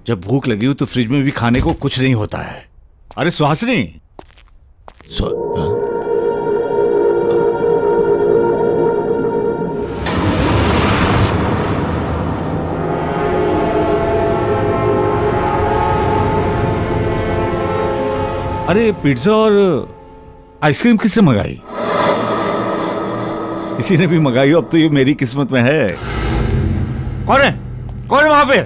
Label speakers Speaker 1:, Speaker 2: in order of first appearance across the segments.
Speaker 1: जब भूख लगी हो तो फ्रिज में भी खाने को कुछ नहीं होता है। अरे सुहासिनी, अरे पिज्जा और आइसक्रीम किसने मंगाई? किसी ने भी मंगाई हो, अब तो ये मेरी किस्मत में है। कौन है? कौन है वहां पे?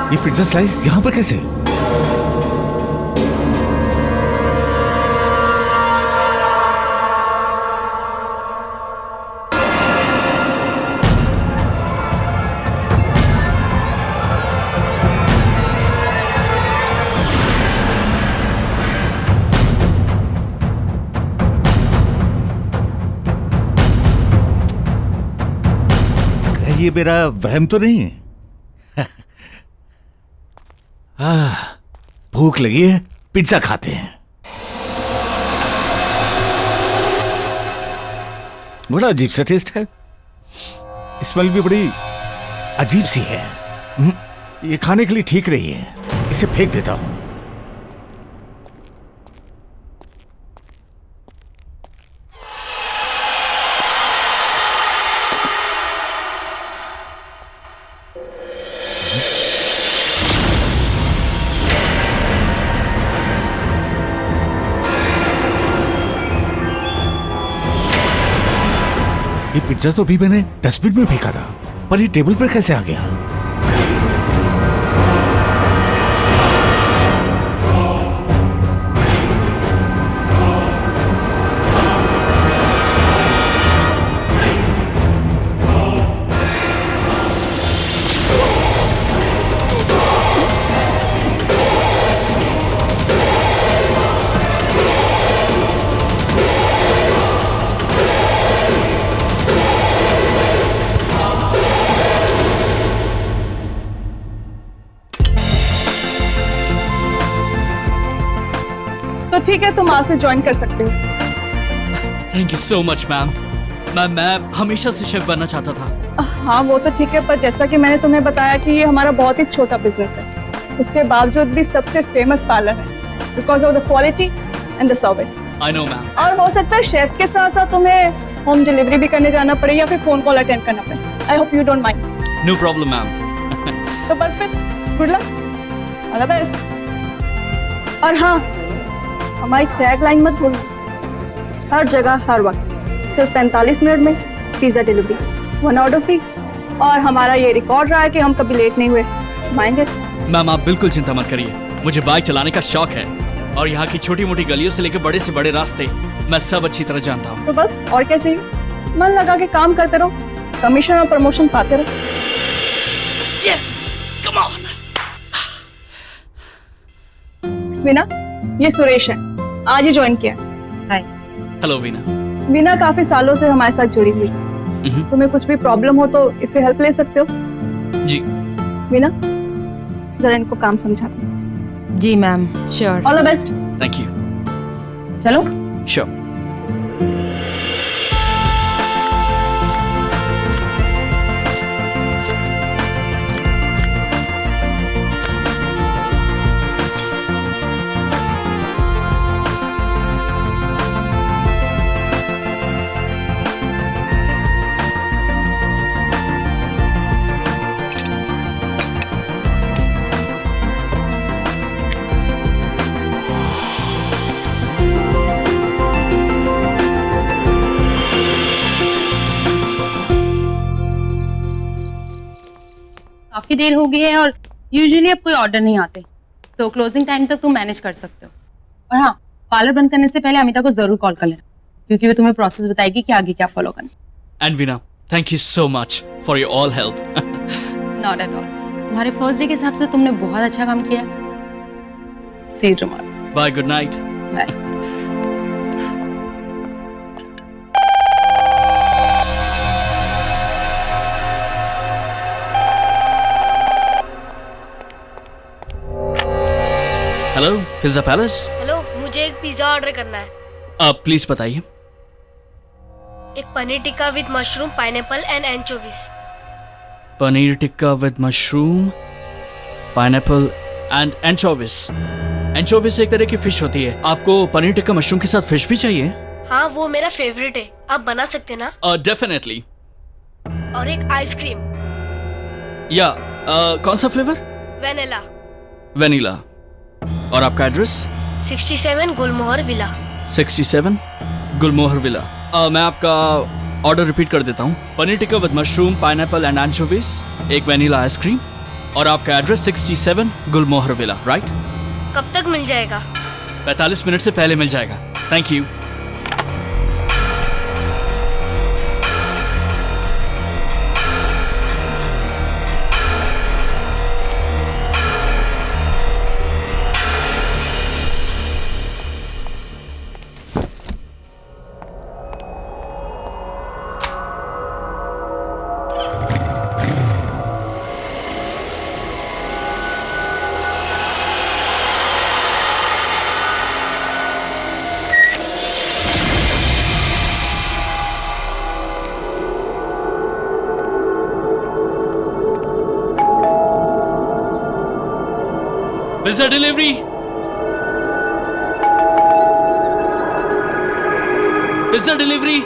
Speaker 1: ये पिज्जा स्लाइस यहां पर कैसे? ये मेरा वहम तो नहीं है? भूख लगी है, पिज्जा खाते हैं। बड़ा अजीब सा टेस्ट है, स्मेल भी बड़ी अजीब सी है। ये खाने के लिए ठीक नहीं है, इसे फेंक देता हूं। ये पिज्जा तो अभी मैंने डस्टबिन में फेंका था, पर ये टेबल पर कैसे आ गया?
Speaker 2: तो ठीक है, तुम आज से ज्वाइन कर सकते हो।
Speaker 3: Thank you so much ma'am. मैं हमेशा से शेफ बनना चाहता था।
Speaker 2: हाँ वो तो ठीक है, पर जैसा कि मैंने तुम्हें बताया कि ये हमारा बहुत ही छोटा बिजनेस है, उसके बावजूद भी सबसे फेमस पार्लर है because of the quality and the service.
Speaker 3: I know ma'am.
Speaker 2: और हो सकता है शेफ के साथ साथ तुम्हें होम डिलीवरी भी करने जाना पड़े या फिर फोन कॉल अटेंड करना पड़े। I hope you don't mind.
Speaker 3: No problem ma'am.
Speaker 2: तो बस फिर good luck, all the best. और हाँ, हमारी टैग लाइन मत भूलना, हर जगह हर वक्त सिर्फ 45 मिनट में पिज्जा डिलीवरी, 1 ऑर्डर फ्री। और हमारा ये रिकॉर्ड रहा है कि हम कभी लेट नहीं हुए। Mind it.
Speaker 3: मैम आप बिल्कुल चिंता मत करिए, मुझे बाइक चलाने का शौक है और यहाँ की छोटी मोटी गलियों से लेकर बड़े से बड़े रास्ते मैं सब अच्छी तरह जानता हूँ।
Speaker 2: तो बस और क्या चाहिए, मन लगा के काम करते रहो, कमीशन और प्रमोशन पाते रहो।
Speaker 3: Yes, come on.
Speaker 2: वीना, ये सुरेश है, आज ही ज्वाइन किया।
Speaker 4: हाय।
Speaker 3: हेलो वीना।
Speaker 2: वीना काफी सालों से हमारे साथ जुड़ी हुई है। तुम्हें कुछ भी प्रॉब्लम हो तो इससे हेल्प ले सकते हो।
Speaker 3: जी।
Speaker 2: वीना, जरा इनको काम समझा दो।
Speaker 4: जी ma'am, sure.
Speaker 2: All the best.
Speaker 3: Thank you.
Speaker 4: चलो।
Speaker 3: श्योर।
Speaker 4: काफी देर हो गई है और यूजुअली अब कोई ऑर्डर नहीं आते, तो क्लोजिंग टाइम तक तुम मैनेज कर सकते हो। और हाँ, पार्लर बंद करने से पहले अमिता को जरूर कॉल कर लेना, क्योंकि वो तुम्हें प्रोसेस बताएगी कि आगे क्या फॉलो करना।
Speaker 3: And Veena, thank you so much for your all help.
Speaker 4: Not at all. तुम्हारे फर्स्ट डे के हिसाब से तुमने बहुत अच्छा काम किया। See you tomorrow.
Speaker 3: Bye, good night.
Speaker 4: Bye.
Speaker 3: Hello, pizza palace.
Speaker 5: Hello, मुझे एक पिज्जा ऑर्डर करना है।
Speaker 3: आप प्लीज बताइए।
Speaker 5: एक paneer tikka with mushroom, pineapple and anchovies.
Speaker 3: Paneer tikka with mushroom, pineapple and anchovies. Anchovies एक तरह की फिश होती है। आपको पनीर टिक्का मशरूम के साथ फिश भी चाहिए?
Speaker 5: हाँ, वो मेरा फेवरेट है। आप बना सकते ना?
Speaker 3: डेफिनेटली।
Speaker 5: और एक आइसक्रीम।
Speaker 3: या कौन सा फ्लेवर?
Speaker 5: वेनिला।
Speaker 3: वेनिला। और आपका address?
Speaker 5: 67 Gulmohar villa.
Speaker 3: 67 Gulmohar villa. मैं आपका ऑर्डर रिपीट कर देता हूँ। Paneer tikka with mushroom, pineapple and anchovies, एक वेनिला आइसक्रीम, और आपका एड्रेस 67 गुलमोहर विला, राइट?
Speaker 5: कब तक मिल जाएगा?
Speaker 3: 45 मिनट से पहले मिल जाएगा। Thank you. Pizza delivery. Pizza delivery.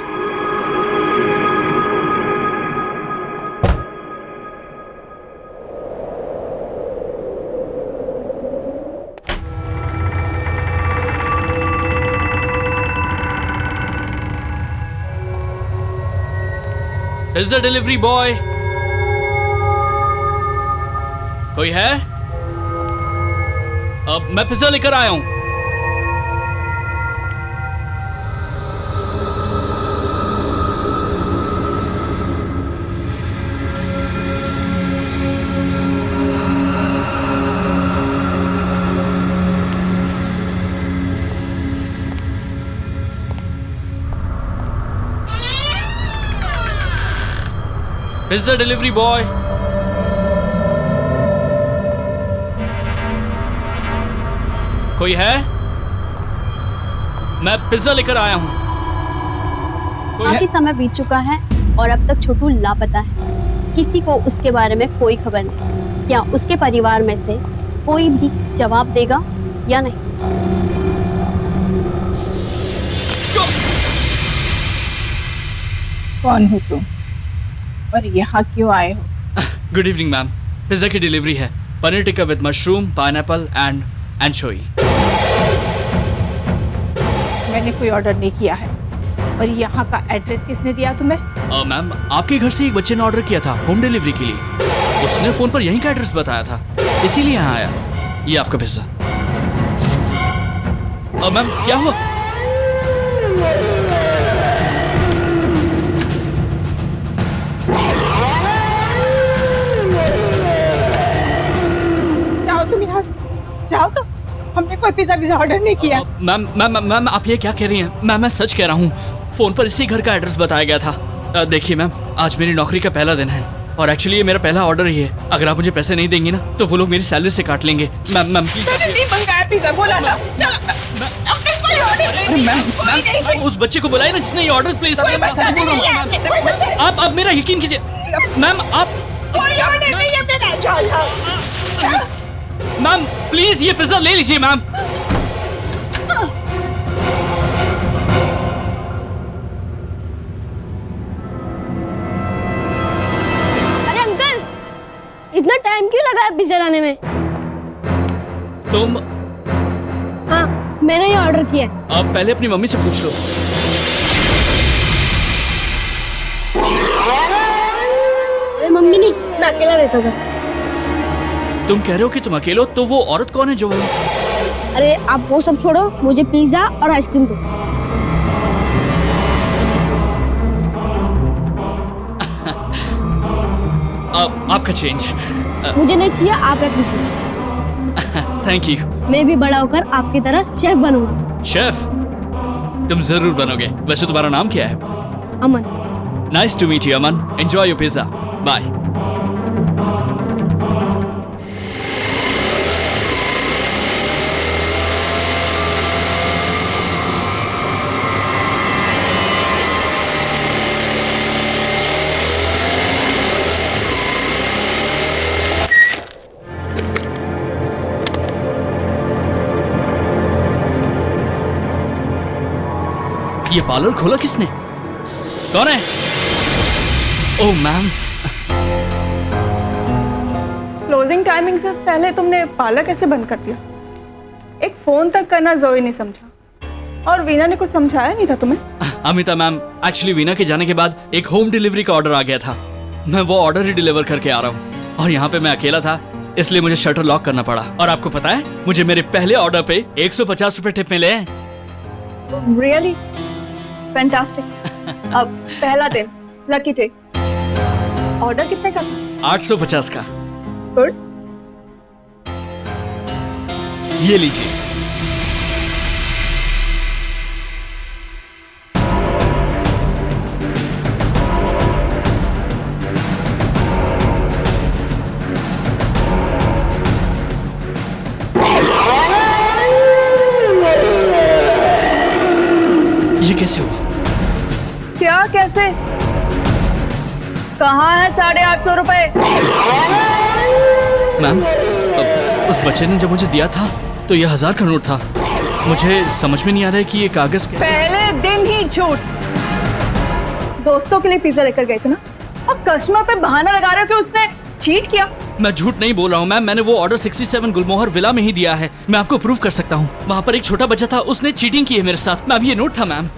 Speaker 3: Pizza delivery boy. कोई है? अब मैं पिज्जा लेकर आया हूं। Pizza delivery boy. कोई है? मैं पिज्जा लेकर आया हूँ।
Speaker 6: काफी समय बीत चुका है और अब तक छोटू लापता है। किसी को उसके बारे में कोई खबर नहीं। क्या उसके परिवार में से कोई भी जवाब देगा या नहीं?
Speaker 7: कौन हो तुम और यहाँ क्यों आए हो?
Speaker 3: Good evening ma'am. पिज्जा की डिलीवरी है। Paneer tikka with mushroom, pineapple and anchovies.
Speaker 7: मैंने कोई ऑर्डर नहीं किया है। और यहाँ का एड्रेस किसने दिया तुम्हें?
Speaker 3: मैम, आपके घर से एक बच्चे ने ऑर्डर किया था होम डिलीवरी के लिए। उसने फोन पर यहीं का एड्रेस बताया था, इसीलिए यहाँ आया। ये आपका पिज्जा। मैम क्या हुआ?
Speaker 7: जाओ तुम यहाँ से, जाओ। तो हमने कोई पिज्जा ऑर्डर नहीं किया।
Speaker 3: मैम मैम मैम आप ये क्या कह रही हैं? मैम मैं सच कह रहा हूँ। फोन पर इसी घर का एड्रेस बताया गया था। देखिए मैम, आज मेरी नौकरी का पहला दिन है और एक्चुअली ये मेरा पहला ऑर्डर ही है। अगर आप मुझे पैसे नहीं देंगी ना तो वो लोग मेरी सैलरी से काट लेंगे। Ma'am ma'am please.
Speaker 7: नहीं मंगाया पिज्जा, बोला ना। चलो।
Speaker 3: मैम उस बच्चे को बुलाइए ना जिसने ये ऑर्डर प्लेस किया। आप मेरा यकीन कीजिए मैम। आप मैम प्लीज ये पिज्जा ले लीजिए मैम।
Speaker 5: अरे अंकल, इतना टाइम क्यों लगा है पिज्जा लाने में?
Speaker 3: तुम?
Speaker 5: हाँ, मैंने ये ऑर्डर किया है।
Speaker 3: आप पहले अपनी मम्मी से पूछ लो।
Speaker 5: अरे मम्मी नहीं, मैं अकेला रहता था।
Speaker 3: तुम कह रहे हो कि तुम अकेले हो, तो वो औरत कौन है जो?
Speaker 5: अरे आप वो सब छोड़ो, मुझे पिज्जा और आइसक्रीम दो।
Speaker 3: आपका चेंज।
Speaker 5: मुझे नहीं चाहिए, आप रख लीजिए।
Speaker 3: Thank you.
Speaker 5: मैं भी बड़ा होकर आपकी तरह शेफ बनूंगा।
Speaker 3: शेफ? तुम जरूर बनोगे। वैसे तुम्हारा नाम क्या है?
Speaker 5: Aman.
Speaker 3: Nice to meet you Aman. Enjoy your pizza. Bye. ये पार्लर खोला किसने? कौन है? ओह मैम,
Speaker 2: क्लोजिंग टाइमिंग से पहले तुमने पार्लर कैसे बंद कर दिया? एक फोन तक करना जरूरी नहीं समझा? और वीना ने कुछ समझाया नहीं था तुम्हें?
Speaker 3: अमिता मैम, एक्चुअली वीना के जाने के बाद एक होम डिलीवरी का ऑर्डर आ गया था। मैं वो ऑर्डर ही डिलीवर करके आ रहा हूँ और यहाँ पे मैं अकेला था, इसलिए मुझे शटर लॉक करना पड़ा। और आपको पता है, मुझे मेरे पहले ऑर्डर पे 150 रुपए टिप मिले हैं।
Speaker 2: Really fantastic. अब पहला दिन, लकी डे। ऑर्डर कितने का था?
Speaker 3: 850 का।
Speaker 2: गुड।
Speaker 3: ये लीजिए। ये कैसे हुआ?
Speaker 2: क्या कैसे? कहाँ है 850 रुपए?
Speaker 3: मैम, उस बच्चे ने जब मुझे दिया था तो ये 1000 का नोट था। मुझे समझ में नहीं आ रहा है कि ये कागज कैसे।
Speaker 2: पहले दिन ही झूठ। दोस्तों के लिए पिज्जा लेकर गए थे ना, अब कस्टमर पे बहाना लगा रहे हो कि उसने चीट किया।
Speaker 3: मैं झूठ नहीं बोल रहा हूँ मैम, मैंने वो ऑर्डर 67 गुलमोहर विला में ही दिया है। मैं आपको प्रूव कर सकता हूँ। वहाँ पर एक छोटा बच्चा था, उसने चीटिंग की है मेरे साथ। मैम, ये नोट था मैम।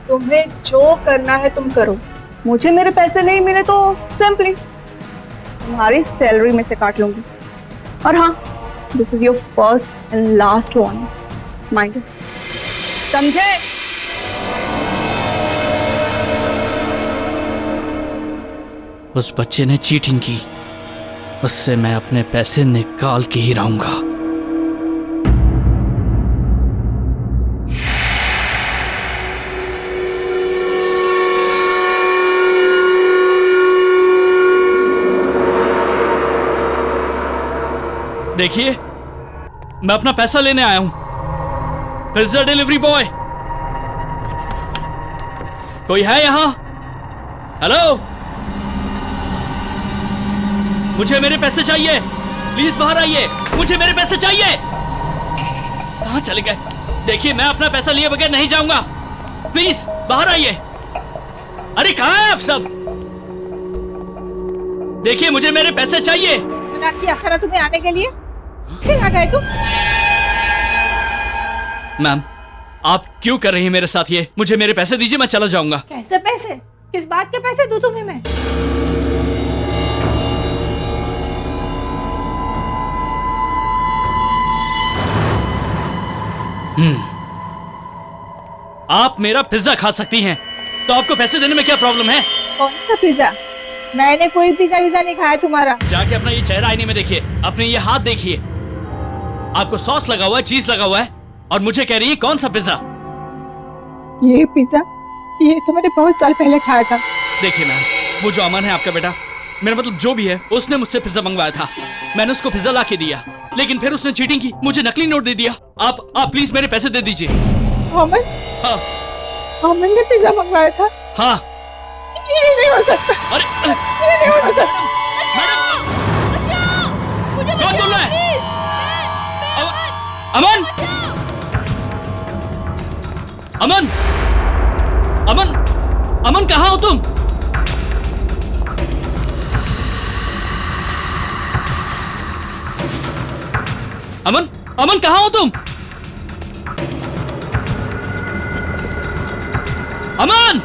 Speaker 2: तुम्हें जो करना है तुम करो, मुझे मेरे पैसे नहीं मिले तो सिंपली तुम्हारी सैलरी में से काट लूंगी। और हाँ, this is your first and last warning, mind. समझे?
Speaker 3: उस बच्चे ने चीटिंग की, उससे मैं अपने पैसे निकाल के ही रहूंगा। देखिए, मैं अपना पैसा लेने आया हूं। पिज्जा डिलीवरी बॉय, कोई है यहां? हेलो, मुझे मेरे पैसे चाहिए। प्लीज बाहर आइए, मुझे मेरे पैसे चाहिए। कहां चले गए? देखिए, मैं अपना पैसा लिए बगैर नहीं जाऊंगा। प्लीज बाहर आइए। अरे कहां है आप सब? देखिए, मुझे मेरे पैसे चाहिए।
Speaker 7: मना किया था तुम्हें आने के लिए, फिर आ गए तुम।
Speaker 3: मैम, आप क्यों कर रही हैं मेरे साथ ये? मुझे मेरे पैसे दीजिए, मैं चला जाऊंगा।
Speaker 7: कैसे पैसे? किस बात के पैसे दूं तुम्हें मैं?
Speaker 3: आप मेरा पिज्जा खा सकती हैं, तो आपको पैसे देने में क्या प्रॉब्लम है?
Speaker 7: कौन सा पिज्जा? मैंने कोई पिज्जा विज़ा नहीं खाया तुम्हारा।
Speaker 3: जाके अपना ये चेहरा आईने में देखिए, अपने ये हाथ देखिए। आपको सॉस लगा हुआ है, चीज लगा हुआ है, और मुझे कह रही है कौन सा पिज्जा?
Speaker 7: ये पिज्जा, ये तो मैंने बहुत साल पहले खाया था।
Speaker 3: देखिए मैम, वो जो अमन है आपका बेटा, मेरा मतलब जो भी है, उसने मुझसे पिज्जा मंगवाया था। मैंने उसको पिज्जा ला के दिया, लेकिन फिर उसने चीटिंग की, मुझे नकली नोट दे दिया। आप प्लीज मेरे पैसे दे दीजिए।
Speaker 7: अमन?
Speaker 3: हाँ।
Speaker 7: अमन ने पिज्जा मंगवाया था?
Speaker 3: हाँ।
Speaker 7: ये नहीं हो सकता।
Speaker 3: अरे
Speaker 7: ये नहीं हो सकता।
Speaker 5: मुझे
Speaker 3: कौन बोल रहा है?
Speaker 5: प्लीज।
Speaker 3: अमन, अमन, अमन, अमन, कहाँ हो तुम? अमन, अमन, कहाँ हो तुम? अमन,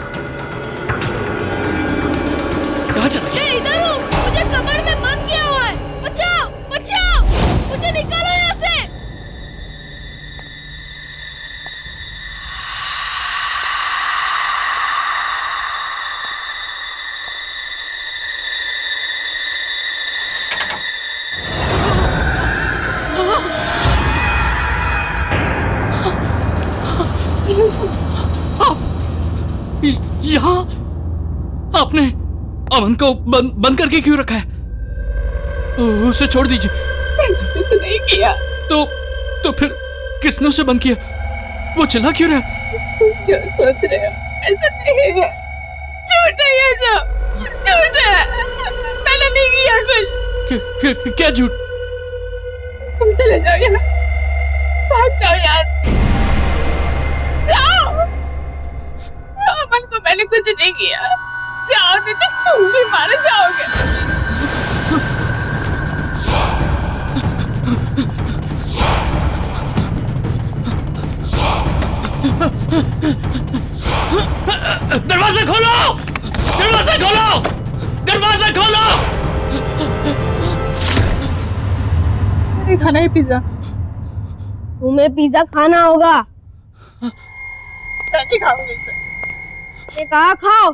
Speaker 3: कहाँ चला गया?
Speaker 5: मैं इधर हूँ, मुझे कमर में बंद किया हुआ है। बचाओ, बचाओ, मुझे निकालो यहाँ से।
Speaker 3: यहाँ आपने अमन को बंद करके क्यों रखा है? उसे छोड़ दीजिए।
Speaker 7: कुछ नहीं किया।
Speaker 3: तो फिर किसने उसे बंद किया? वो चिल्ला क्यों रहा?
Speaker 7: तुम जो सोच रहे हो ऐसा नहीं है, झूठ है ये सब, झूठ है। मैंने नहीं किया कुछ।
Speaker 3: क्या झूठ?
Speaker 7: तुम चले जाओ यहाँ, भाग जाओ यहाँ, जाओ। नहीं किया। जाओ नहीं तो तुम भी मारे जाओगे।
Speaker 3: दरवाजा खोलो, दरवाजा खोलो, दरवाजा खोलो।
Speaker 2: मुझे खाना है पिज्जा।
Speaker 6: तुम्हें पिज्जा खाना होगा।
Speaker 7: मैं नहीं खाऊंगी इसे।
Speaker 6: ये कहा खाओ।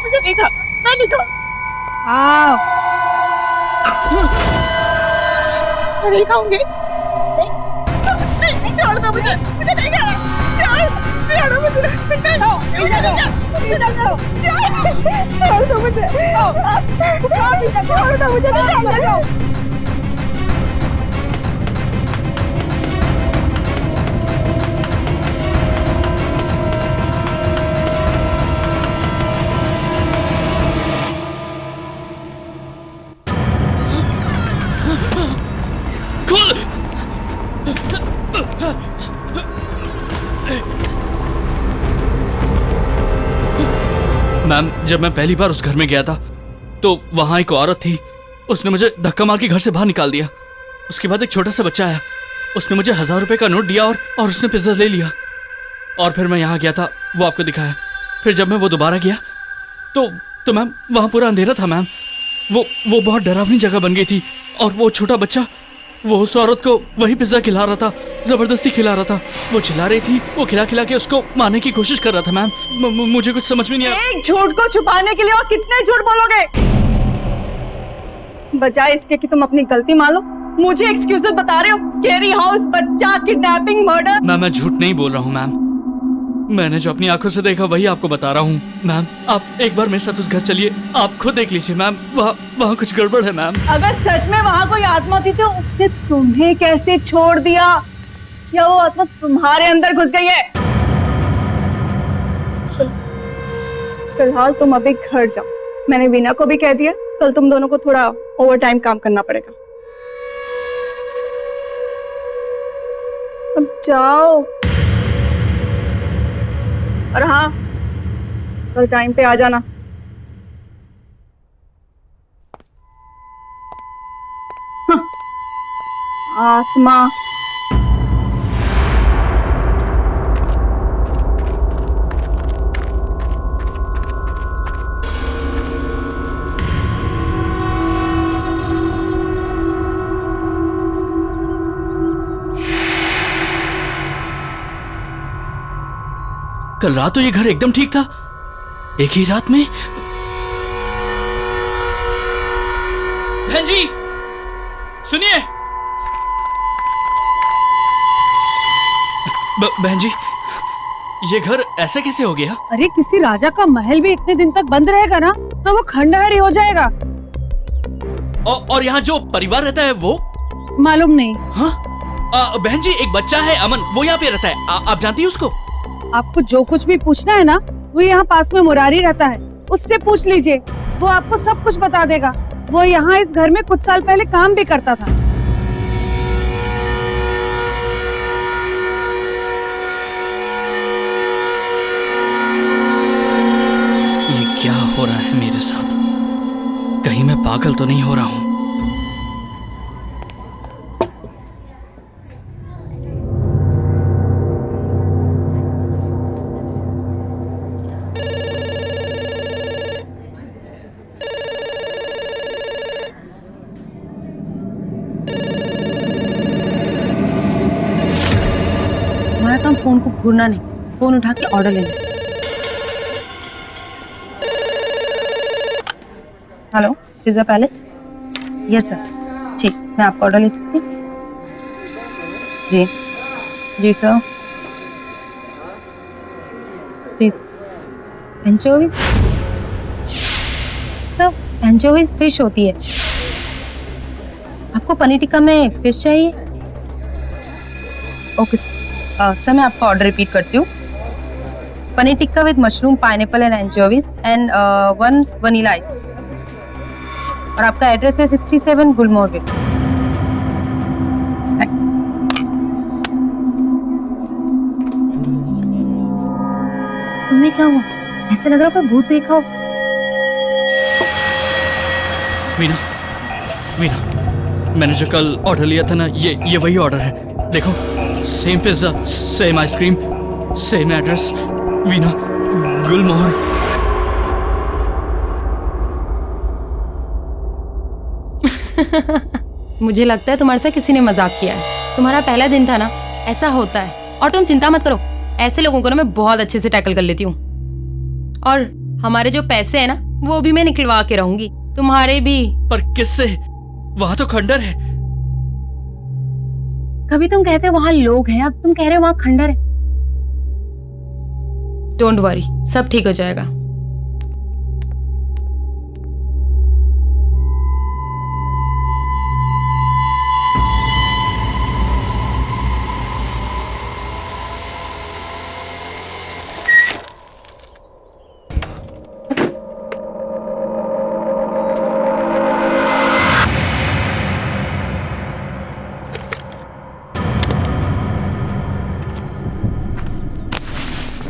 Speaker 7: मुझे नहीं खा, मैं नहीं खाऊंगी।
Speaker 6: खाओ।
Speaker 7: मैं नहीं खाऊंगी। नहीं, छोड़ दो मुझे नहीं खाना। छोड़ दो मुझे। नहीं खाओ,
Speaker 6: पिज्जा खाओ।
Speaker 7: छोड़ दो मुझे।
Speaker 6: खाओ पिज्जा,
Speaker 7: छोड़ दो मुझे। नहीं खाओ।
Speaker 3: खोल। मैम, जब मैं पहली बार उस घर में गया था तो वहां एक औरत थी। उसने मुझे धक्का मार के घर से बाहर निकाल दिया। उसके बाद एक छोटा सा बच्चा आया, उसने मुझे 1000 रुपए का नोट दिया और उसने पिज्जा ले लिया। और फिर मैं यहाँ गया था, वो आपको दिखाया। फिर जब मैं वो दोबारा गया तो मैम वहाँ पूरा अंधेरा था। मैम वो बहुत डरावनी जगह बन गई थी। और वो छोटा बच्चा वो उस औरत को वही पिज्जा खिला रहा था, जबरदस्ती खिला रहा था। वो चिल्ला रही थी, वो खिला खिला के उसको मारने की कोशिश कर रहा था। मैम मुझे कुछ समझ में नहीं आया।
Speaker 2: एक झूठ को छुपाने के लिए और कितने झूठ बोलोगे? बजाय इसके कि तुम अपनी गलती मान लो, मुझे एक्सक्यूजेस बता रहे हो। स्केरी हाउस, बच्चा, किडनैपिंग, मर्डर।
Speaker 3: मैम, मैं झूठ नहीं बोल रहा हूँ। मैम, मैंने जो अपनी आंखों से देखा वही आपको बता रहा हूँ। मैम, आप एक बार मेरे साथ उस घर चलिए, आप खुद देख लीजिए। मैम, वहाँ कुछ गड़बड़ है। मैम,
Speaker 2: अगर सच में वहाँ कोई आत्मा थी तो उसने तुम्हें कैसे छोड़ दिया? या वो आत्मा तुम्हारे अंदर घुस गई है? फिलहाल तुम अभी घर जाओ। मैंने वीना को भी कह दिया, कल तुम दोनों को थोड़ा ओवर टाइम काम करना पड़ेगा। अब जाओ। और हाँ, कल टाइम पे आ जाना। आत्मा।
Speaker 3: कल रात तो ये घर एकदम ठीक था। एक ही रात में। बहन जी, सुनिए। बहन जी, ये घर ऐसे कैसे हो गया?
Speaker 8: अरे किसी राजा का महल भी इतने दिन तक बंद रहेगा ना तो वो खंडहर ही हो जाएगा।
Speaker 3: और यहाँ जो परिवार रहता है वो?
Speaker 8: मालूम नहीं।
Speaker 3: हाँ? बहन जी, एक बच्चा है अमन, वो यहाँ पे रहता है। आप जानती है उसको?
Speaker 8: आपको जो कुछ भी पूछना है ना, वो यहाँ पास में मुरारी रहता है, उससे पूछ लीजिए। वो आपको सब कुछ बता देगा। वो यहाँ इस घर में कुछ साल पहले काम भी करता था।
Speaker 3: ये क्या हो रहा है मेरे साथ? कहीं मैं पागल तो नहीं हो रहा हूँ?
Speaker 4: हमारा काम फोन को घूरना नहीं, फोन उठा के ऑर्डर लेना। Hello, pizza palace? Yes sir. जी, मैं आपका ऑर्डर ले सकती हूँ? जी जी सर। जी एंचोवीज सर, एंचोवीज फिश होती है। आपको पनीर टिक्का में फिश चाहिए? ओके सर, मैं आपका ऑर्डर रिपीट करती हूँ। Paneer tikka with mushroom, pineapple and anchovies and 1 vanilla ice. और आपका एड्रेस है 67 गुलमोहर वे। तुम्हें क्या हुआ? ऐसे लग रहा है कोई भूत देखा हो।
Speaker 3: मीना, मीना, मैंने जो कल ऑर्डर लिया था ना, ये वही ऑर्डर है। देखो, same pizza, same ice cream, same address. Meena, Gulmohar.
Speaker 4: मुझे लगता है तुम्हारे साथ किसी ने मजाक किया है। तुम्हारा पहला दिन था ना, ऐसा होता है। और तुम चिंता मत करो, ऐसे लोगों को ना मैं बहुत अच्छे से टैकल कर लेती हूँ। और हमारे जो पैसे हैं ना, वो भी मैं निकलवा के रहूंगी, तुम्हारे भी।
Speaker 3: पर किससे? वहां तो खंडर है।
Speaker 4: कभी तुम कहते हो वहां लोग हैं, अब तुम कह रहे हो वहां खंडर है। डोंट वरी, सब ठीक हो जाएगा।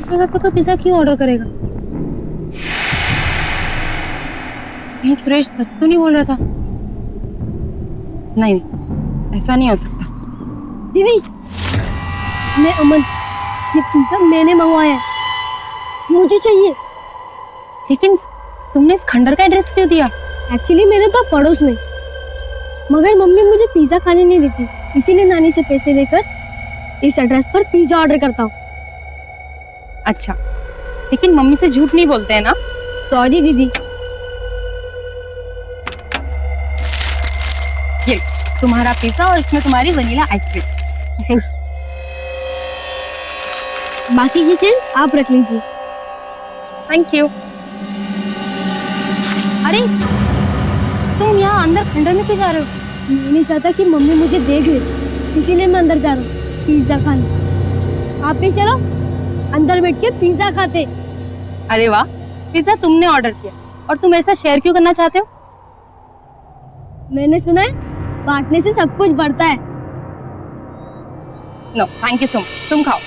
Speaker 4: जगह से कोई पिज्जा क्यों ऑर्डर करेगा? कहीं सुरेश सच तो नहीं बोल रहा था? नहीं, ऐसा नहीं हो सकता।
Speaker 6: दीदी, मैं अमन, ये पिज्जा मैंने मंगवाया है, मुझे चाहिए।
Speaker 4: लेकिन तुमने इस खंडर का एड्रेस क्यों दिया?
Speaker 6: एक्चुअली मैंने तो पड़ोस में, मगर मम्मी मुझे पिज्जा खाने नहीं देती, इसीलिए नानी से पैसे लेकर इस एड्रेस पर पिज्जा ऑर्डर करता हूँ।
Speaker 4: अच्छा, लेकिन मम्मी से झूठ नहीं बोलते हैं ना?
Speaker 6: सॉरी दीदी।
Speaker 4: ये तुम्हारा पिज्जा और इसमें तुम्हारी वनीला आइसक्रीम।
Speaker 6: बाकी की चीज आप रख लीजिए।
Speaker 4: Thank you. अरे तुम यहाँ अंदर खंडर में क्यों जा रहे हो?
Speaker 6: मैं नहीं चाहता कि मम्मी मुझे देख ले, इसीलिए मैं अंदर जा रहा हूँ पिज्जा खाने। आप भी चलो, अंदर बैठ के पिज्जा खाते।
Speaker 4: अरे वाह, पिज्जा तुमने ऑर्डर किया और तुम ऐसा शेयर क्यों करना चाहते हो?
Speaker 6: मैंने सुना है बांटने से सब कुछ बढ़ता है।
Speaker 4: No thank you so much, तुम खाओ।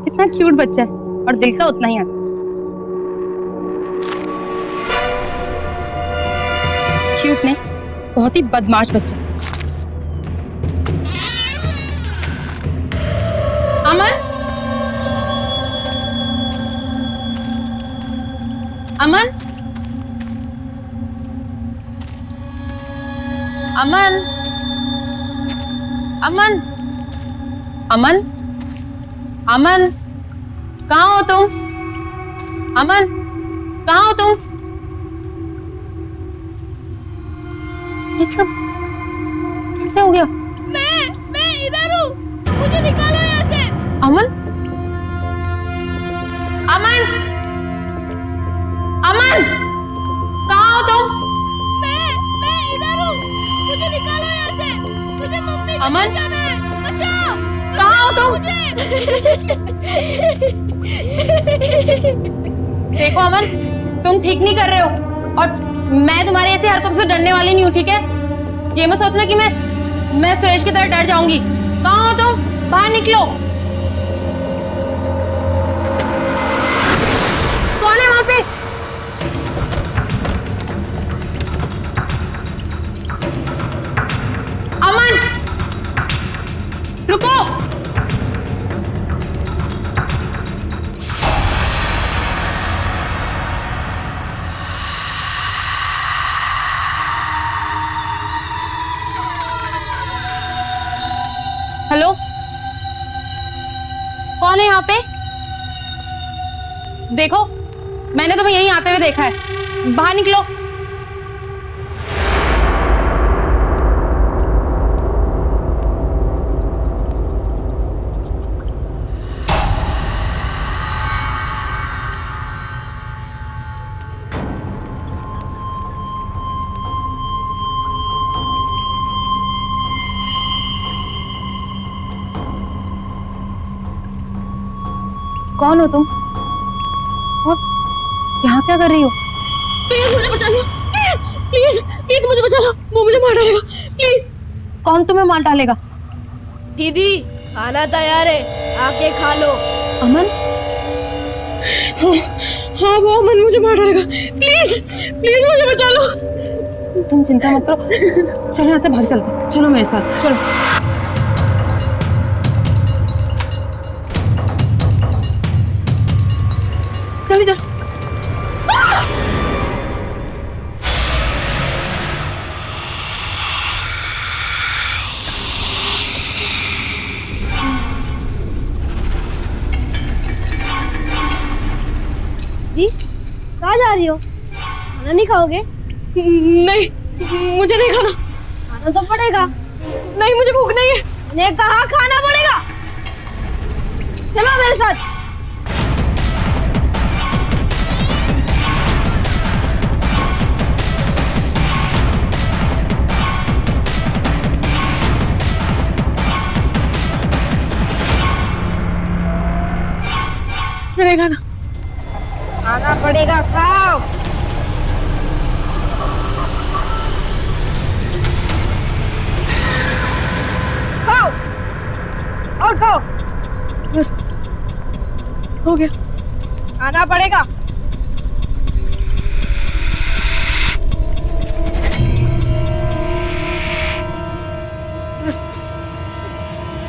Speaker 4: कितना क्यूट बच्चा है और दिल का उतना ही आता। क्यूट नहीं, बहुत ही बदमाश बच्चा। अमन, अमन, अमन, अमन, अमन, अमन, कहाँ हो तुम? अमन, कहाँ हो तुम? ये सब कैसे हो गया?
Speaker 5: मैं इधर हूँ, मुझे निकालो यहाँ से।
Speaker 4: अमन, अमन, अमन, कहाँ हो तुम?
Speaker 5: मैं इधर हूँ, मुझे निकालो यहाँ से। मुझे मम्मी को
Speaker 4: अमन?
Speaker 5: बचाना है, बचाओ।
Speaker 4: कहाँ हो तुम? देखो अमन, तुम ठीक नहीं कर रहे हो और मैं तुम्हारी ऐसी हरकतों से डरने वाली नहीं हूँ, ठीक है? ये मत सोचना कि मैं सुरेश की तरह डर जाऊंगी। कहाँ हो तुम? बाहर निकलो। कौन है वहां पे? अमन, रुको। हेलो, कौन है यहाँ पे? देखो, मैंने तुम्हें यहीं आते हुए देखा है। बाहर निकलो। कौन हो तुम? और यहाँ क्या कर रही हो?
Speaker 6: प्लीज मुझे बचा लो, प्लीज प्लीज मुझे बचा लो, वो मुझे मार डालेगा, प्लीज।
Speaker 4: कौन तुम्हें मार डालेगा?
Speaker 5: दीदी, खाना तैयार है, आके खा लो।
Speaker 4: अमन,
Speaker 7: हाँ वो अमन मुझे मार डालेगा। प्लीज प्लीज मुझे बचा लो।
Speaker 4: तुम चिंता मत करो, चलो यहाँ से भाग चलते, चलो मेरे साथ, चलो।
Speaker 7: जल्दी चल।
Speaker 6: जी कहाँ जा रही हो? खाना नहीं खाओगे?
Speaker 7: नहीं मुझे नहीं खाना।
Speaker 6: खाना तो पड़ेगा।
Speaker 7: नहीं मुझे भूख नहीं है।
Speaker 6: मैंने कहा खाना पड़ेगा। चलो मेरे साथ।
Speaker 7: नहीं खाना।
Speaker 6: खाना पड़ेगा, खाओ। खाओ और खाओ।
Speaker 7: बस हो गया।
Speaker 6: खाना पड़ेगा।
Speaker 7: बस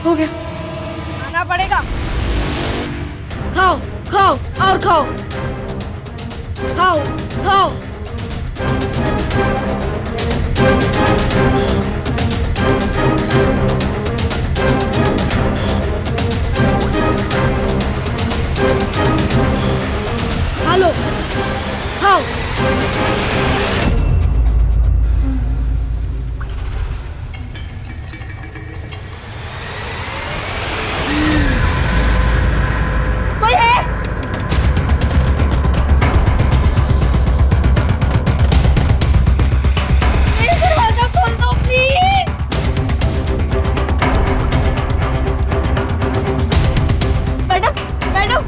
Speaker 7: हो गया।
Speaker 6: खाना पड़ेगा। खाओ खाओ और खाओ। खाओ खाओ। खा लो, खाओ। कोई है? मेरे दरवाजा खोल दो प्लीज। मैडम मैडम,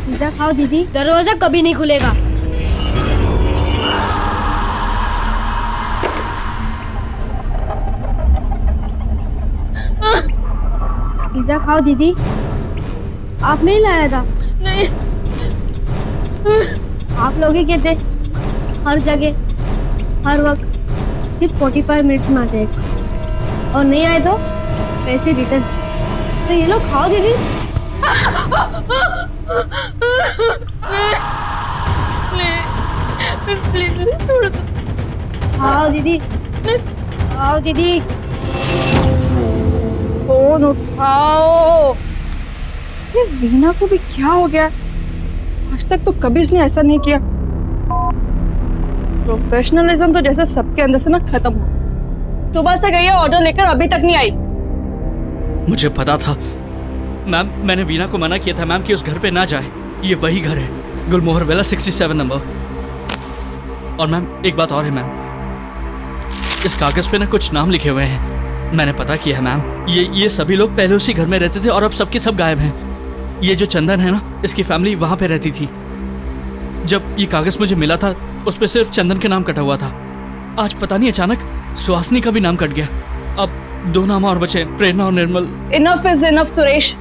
Speaker 6: पिज्जा खाओ दीदी। दरवाजा कभी नहीं खुलेगा। पिज्जा खाओ दीदी। आप नहीं लाया था?
Speaker 7: नहीं।
Speaker 6: आप लोग ही कहते हर जगह हर वक्त सिर्फ 45 मिनट्स में आते हैं और नहीं आए तो पैसे रिटर्न। तो ये लोग खाओ दीदी।
Speaker 7: प्लीज छोड़ दो।
Speaker 6: खाओ दीदी, खाओ दीदी।
Speaker 2: फोन उठाओ। ये वीना को भी क्या हो गया? आज तक तो कभी उसने ऐसा नहीं किया। प्रोफेशनलिज्म तो जैसे सबके अंदर से ना खत्म हो। सुबह से गई है ऑर्डर लेकर, अभी तक नहीं आई।
Speaker 3: मुझे पता था मैम, मैंने वीना को मना किया था मैम कि उस घर पे ना जाए। ये वही घर है, गुलमोहर विला 67 नंबर। और मैम एक बात और है मैम, इस कागज पे ना कुछ नाम लिखे हुए हैं। मैंने पता किया है मैम, ये सभी लोग पहले उसी घर में रहते थे और अब सबके सब गायब हैं। ये जो चंदन है ना, इसकी फैमिली वहाँ पे रहती थी। जब ये कागज मुझे मिला था उस पर सिर्फ चंदन के नाम कटा हुआ था। आज पता नहीं अचानक सुहासनी का भी नाम कट गया। अब 2 नाम और बचे, प्रेरणा और Nirmal.
Speaker 2: Enough is enough Suresh.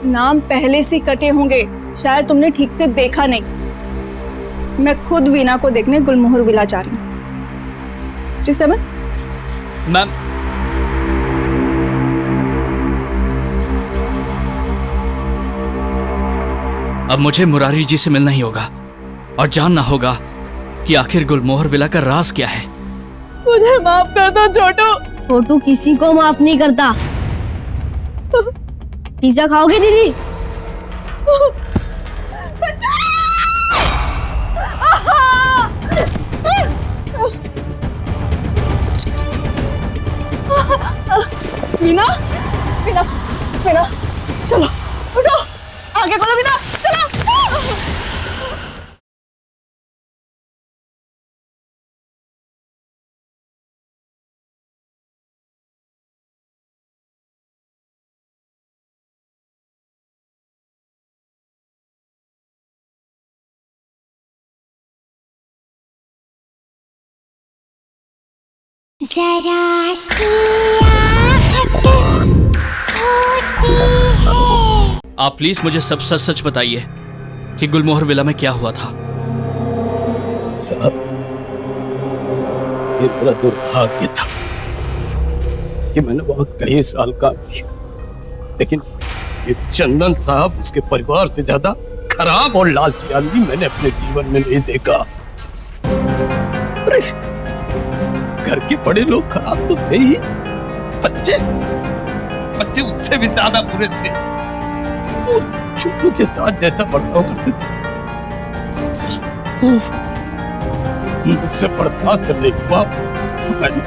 Speaker 2: नाम पहले से कटे होंगे, शायद तुमने ठीक से देखा नहीं। मैं खुद वीना को देखने गुलमोहर विला जा रही हूँ। 67
Speaker 3: मैम अब मुझे मुरारी जी से मिलना ही होगा और जानना होगा कि आखिर गुलमोहर विला का राज क्या है।
Speaker 2: मुझे माफ कर दो छोटू।
Speaker 6: छोटू किसी को माफ नहीं करता। पिज्जा खाओगे दीदी?
Speaker 2: वीना बिना बिना चलो उठो, आगे खोलो बिना, चलो।
Speaker 5: जरा सी आहट होती है।
Speaker 3: आप प्लीज मुझे सब सच सच बताइए कि गुलमोहर विला में क्या हुआ था।
Speaker 9: साहब, ये मेरा दुर्भाग्य था कि मैंने वहां कई साल काम किया, लेकिन ये चंदन साहब, इसके परिवार से ज्यादा खराब और लालची आदमी मैंने अपने जीवन में नहीं देखा। अरे घर के बड़े लोग खराब तो थे ही, बच्चे बच्चे उससे भी ज्यादा बुरे थे। उस छोटू के साथ जैसा बर्ताव करते थे उससे बर्दाश्त करने के बाद मैंने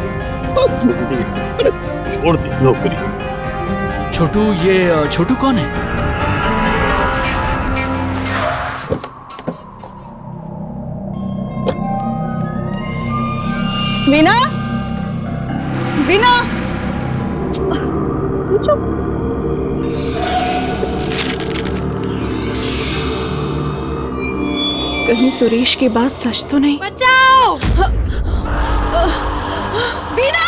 Speaker 9: छोड़ दी नौकरी।
Speaker 3: छोटू, ये छोटू कौन है?
Speaker 2: वीना, वीना, कहीं सुरेश की बात सच तो नहीं?
Speaker 5: बचाओ!
Speaker 2: वीना,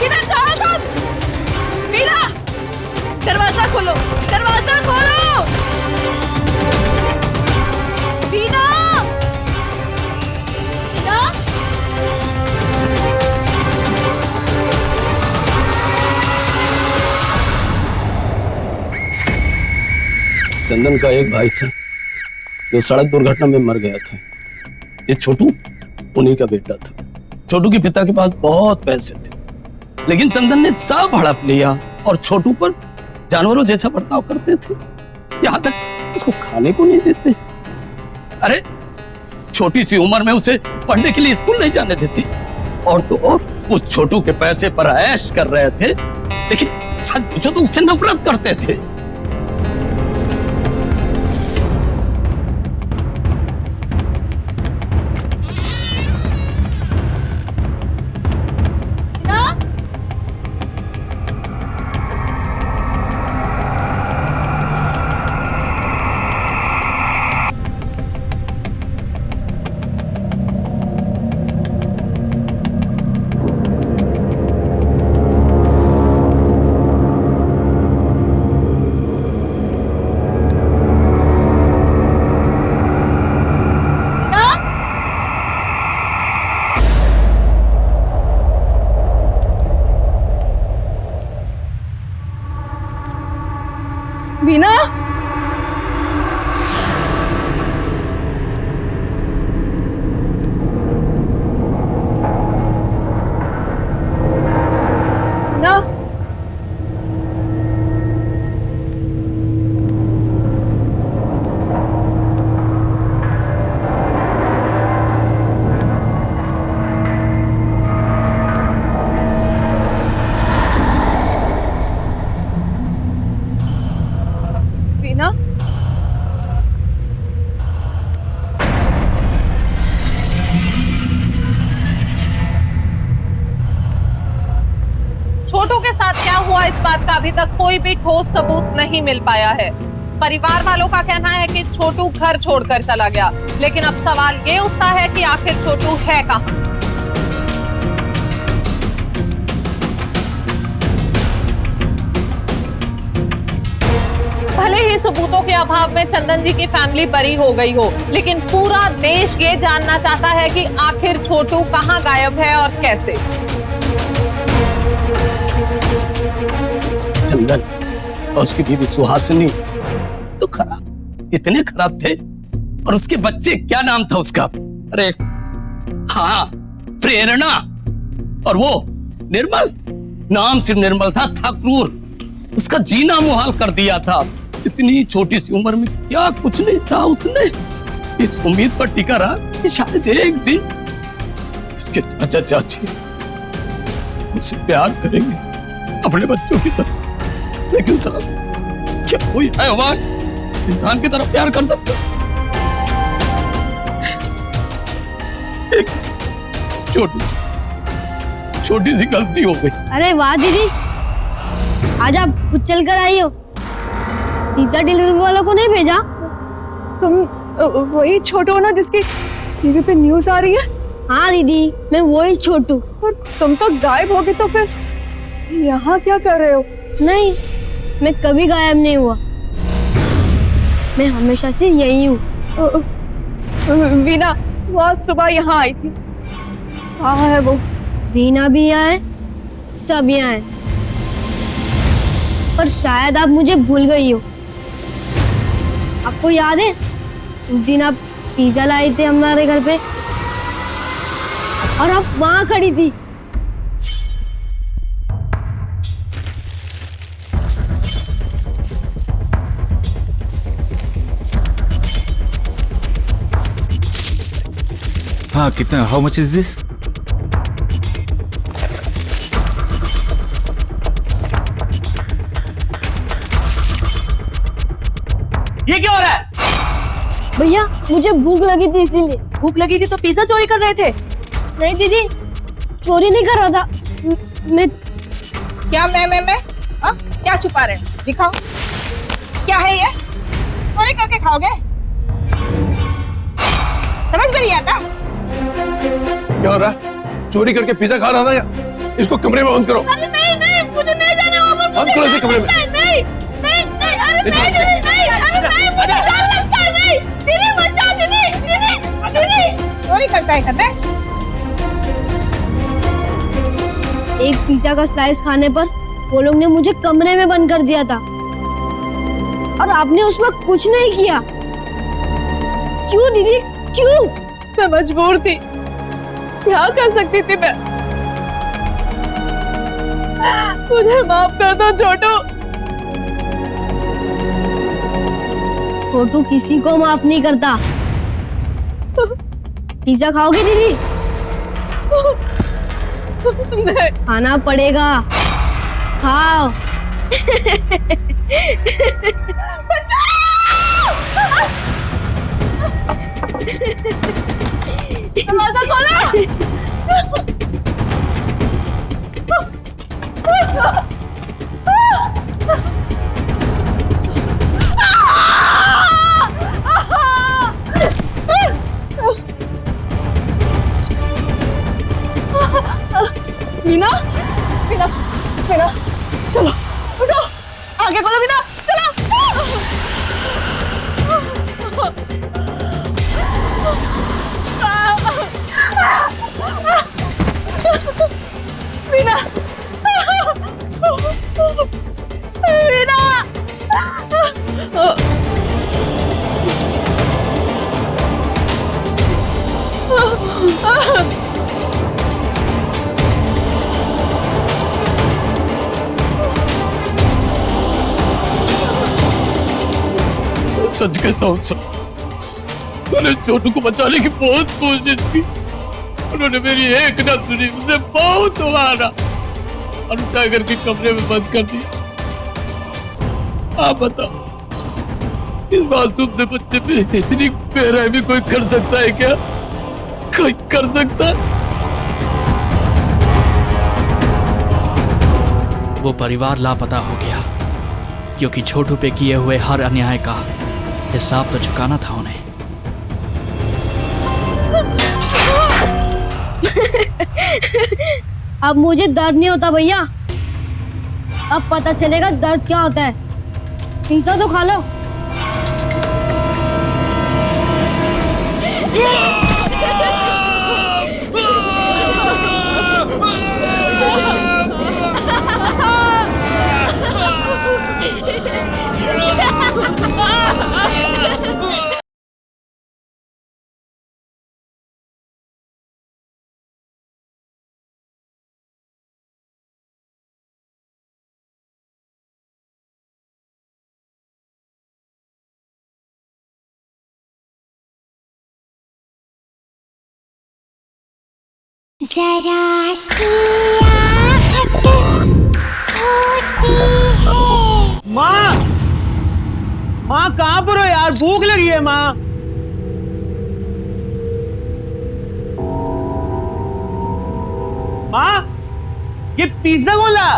Speaker 2: किधर जाओ तुम? वीना, दरवाजा खोलो, दरवाजा खोलो। वीना, वीना,
Speaker 9: चंदन का एक भाई था जो सड़क दुर्घटना में मर गया था। ये छोटू उन्हीं का बेटा था। छोटू के पिता के पास बहुत पैसे थे, लेकिन चंदन ने सब हड़प लिया और छोटू पर जानवरों जैसा बर्ताव करते थे। यहाँ तक उसको खाने को नहीं देते। अरे छोटी सी उम्र में उसे पढ़ने के लिए स्कूल नहीं जाने देते, और तो और उस छोटू के पैसे पर ऐश कर रहे थे, लेकिन सच पूछो तो उससे नफरत करते थे।
Speaker 2: वीना, ना वीना,
Speaker 10: छोटू के साथ क्या हुआ इस बात का अभी तक कोई भी ठोस सबूत नहीं मिल पाया है। परिवार वालों का कहना है कि छोटू घर छोड़कर चला गया, लेकिन अब सवाल ये उठता है कि आखिर छोटू है कहां? भले ही सबूतों के अभाव में चंदन जी की फैमिली बरी हो गई हो, लेकिन पूरा देश ये जानना चाहता है कि आखिर छोटू कहां गायब है और कैसे।
Speaker 9: चंदन और उसकी बीवी सुहासिनी तो खराब, इतने खराब थे। और उसके बच्चे, क्या नाम था उसका? अरे हाँ, प्रेरणा। और वो निर्मल, नाम सिर्फ निर्मल था क्रूर। उसका जीना मुहाल कर दिया था। इतनी छोटी सी उम्र में क्या कुछ नहीं सहा उसने। इस उम्मीद पर टिका रहा कि शायद एक दिन उसके चाचा चाची उससे प्यार करेंगे अपने बच्चों की तरह। लेकिन साहब, क्या कोई हैवान इंसान की तरह प्यार कर सकता है? एक छोटी सी गलती हो गई।
Speaker 6: अरे वाह दीदी, आज आप खुद चल कर आई हो, पिज्जा डिलीवरी वालों को नहीं भेजा?
Speaker 2: तुम वही छोटू हो ना जिसकी टीवी पे न्यूज आ रही है?
Speaker 6: हाँ दीदी, मैं वही छोटू।
Speaker 2: और तुम तो गायब हो गए, तो फिर यहाँ क्या कर रहे हो?
Speaker 6: नहीं, मैं कभी गायब नहीं हुआ, मैं हमेशा से यही हूँ।
Speaker 2: वीना वो आज सुबह यहाँ आई थी, कहाँ है वो?
Speaker 6: वीना भी यहाँ है, सब यहाँ है, पर शायद आप मुझे भूल गई हो। आपको याद है उस दिन आप पिज्जा लाए थे हमारे घर पे और आप वहां खड़ी थी?
Speaker 1: हाँ, कितना? How much is this?
Speaker 10: ये क्या हो रहा है?
Speaker 6: भैया मुझे भूख लगी थी इसीलिए।
Speaker 10: भूख लगी थी तो पिज्जा चोरी कर रहे थे?
Speaker 6: नहीं दीदी, चोरी नहीं कर रहा था मैं।
Speaker 10: क्या मैं? हाँ? क्या छुपा रहे? दिखाओ, क्या है ये? चोरी करके खाओगे? समझ में नहीं आता?
Speaker 9: क्या हो रहा है? चोरी करके पिज्जा खा रहा था या? इसको कमरे में बंद करो।
Speaker 5: अरे नहीं, मुझे नहीं जाना वहाँ पर।
Speaker 9: बंद करो इसे कमरे में।
Speaker 5: नहीं, अरे नहीं, मुझे डर लगता है, नहीं। दीदी बचाओ, दीदी।
Speaker 10: चोरी करता है घर में?
Speaker 6: एक पिज्जा का स्लाइस खाने पर वो लोग ने मुझे कमरे में बंद कर दिया था और आपने उस वक्त कुछ नहीं किया। क्यों दीदी, क्यों?
Speaker 2: मैं मजबूर थी, क्या कर सकती थी मैं? मुझे माफ कर दो छोटू।
Speaker 6: छोटू किसी को माफ नहीं करता। पिज्जा खाओगे दीदी?
Speaker 2: नहीं।
Speaker 6: खाना पड़ेगा, खाओ।
Speaker 2: दरवाजा खोलो। वीना, चलो उठो, आगे खोलो वीना, चलो। वीना,
Speaker 9: सच कहता हूँ सर, मैंने छोटू को बचाने की बहुत कोशिश की, उन्होंने मेरी एक ना सुनी, मुझे बहुत मारा और उठा करके कमरे में बंद कर दिया। आप बताओ, इस मासूम से बच्चे पे इतनी बेरहमी कोई कर सकता है क्या? कोई कर सकता है?
Speaker 3: वो परिवार लापता हो गया क्योंकि छोटू पे किए हुए हर अन्याय का हिसाब तो चुकाना था उन्हें।
Speaker 6: अब मुझे दर्द नहीं होता भैया, अब पता चलेगा दर्द क्या होता है। पिज्जा तो खा लो।
Speaker 5: जरा सी आहट होती है।
Speaker 11: भूख लगी है माँ। माँ, ये पिज्जा कौन ला?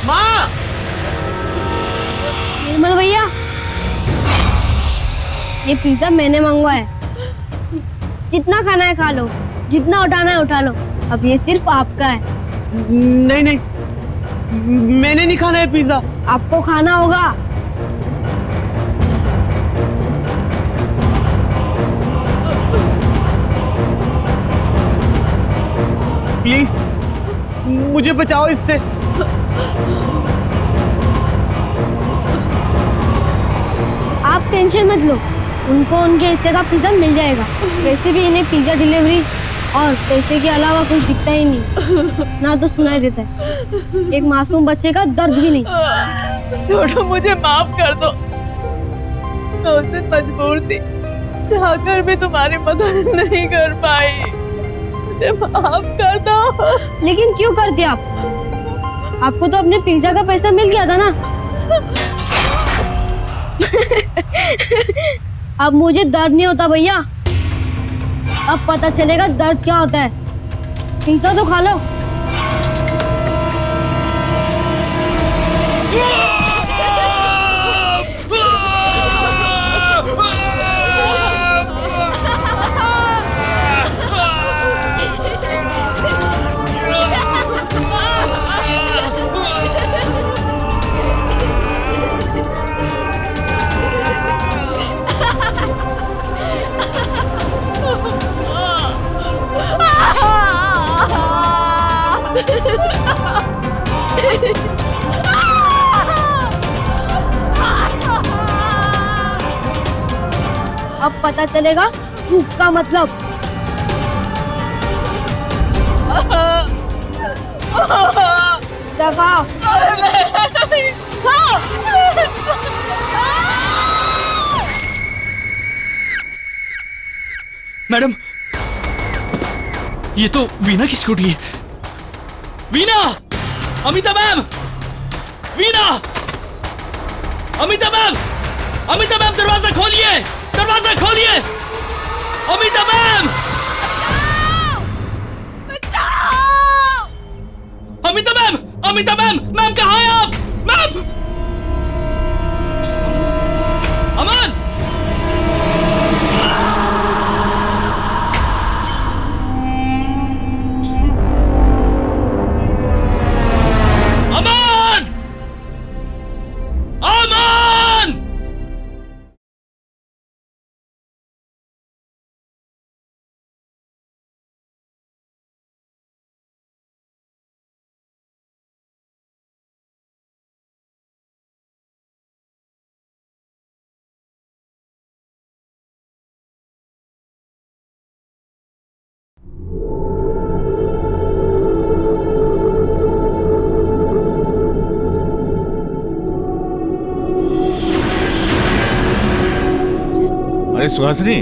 Speaker 11: माँ,
Speaker 6: निर्मल भैया, ये पिज्जा मैंने मंगवाया है। जितना खाना है खा लो, जितना उठाना है उठा लो। अब ये सिर्फ आपका है।
Speaker 11: नहीं नहीं, मैंने नहीं खाना है पिज्जा।
Speaker 6: आपको खाना होगा।
Speaker 11: प्लीज मुझे बचाओ इससे।
Speaker 6: आप टेंशन मत लो, उनको उनके हिस्से का पिज्जा मिल जाएगा। वैसे भी इन्हें पिज्जा डिलीवरी और पैसे के अलावा कुछ दिखता ही नहीं, ना तो सुनाई देता है। एक मासूम बच्चे का दर्द भी नहीं।
Speaker 7: छोड़ो, मुझे माफ कर दो। मैं उस दिन मजबूर थी, चाहकर भी तुम्हारी मदद नहीं कर पाई। मुझे माफ कर दो।
Speaker 6: लेकिन क्यों कर दिया आप? आपको तो अपने पिज्जा का पैसा मिल गया था ना। अब मुझे दर्द नहीं होता भैया। अब पता चलेगा दर्द क्या होता है। पिज्जा तो खा लो। अब पता चलेगा भूख का मतलब। खाओ।
Speaker 3: मैडम, ये तो वीना की स्कूटी है। Veena! Amita ma'am! Veena! Amita ma'am! Amita ma'am, दरवाजा खोलिए! दरवाजा खोलिए! Amita ma'am! Amita ma'am! Amita ma'am! Ma'am कहाँ हैं आप? मैम! अमन! अमन! अमन!
Speaker 1: अरे सुहासिनी,